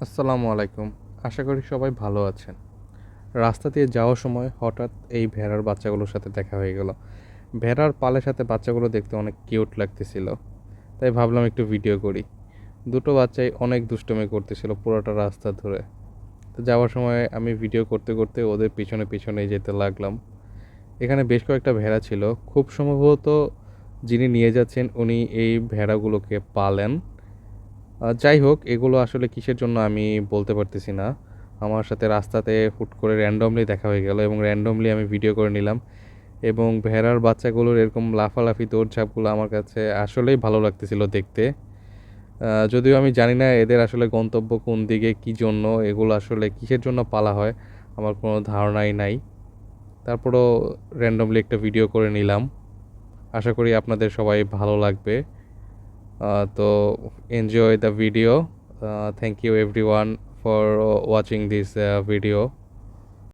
আসসালামু আলাইকুম। আশা করি সবাই ভালো আছেন। রাস্তা দিয়ে যাওয়ার সময় হঠাৎ এই ভেড়ার বাচ্চাগুলোর সাথে দেখা হয়ে গেল। ভেড়ার পালের সাথে বাচ্চাগুলো দেখতে অনেক কিউট লাগতেছিল। তাই ভাবলাম একটু ভিডিও করি। দুটো বাচ্চাই অনেক দুষ্টুমি করতেছিল পুরোটা রাস্তা ধরে। তো যাওয়ার সময় আমি ভিডিও করতে করতে ওদের পিছনে পিছনেই যেতে লাগলাম। এখানে বেশ কয়েকটা ভেড়া ছিল। খুব সম্ভবত যিনি নিয়ে যাচ্ছেন উনি এই ভেড়াগুলোকে পালেন। যাই হোক, এগুলো আসলে কিসের জন্য আমি বলতে পারতেছি না। আমার সাথে রাস্তাতে হুট করে র্যান্ডমলি দেখা হয়ে গেল এবং র্যান্ডমলি আমি ভিডিও করে নিলাম। এবং ভেড়ার বাচ্চাগুলোর এরকম লাফালাফি দৌড়ঝাঁপগুলো আমার কাছে আসলেই ভালো লাগতেছিল দেখতে। যদিও আমি জানি না এদের আসলে গন্তব্য কোন দিকে, কী জন্য, এগুলো আসলে কিসের জন্য পালা হয় আমার কোনো ধারণাই নাই। তারপরও র্যান্ডমলি একটা ভিডিও করে নিলাম। আশা করি আপনাদের সবাই ভালো লাগবে। So enjoy the video. Thank you everyone for watching this video.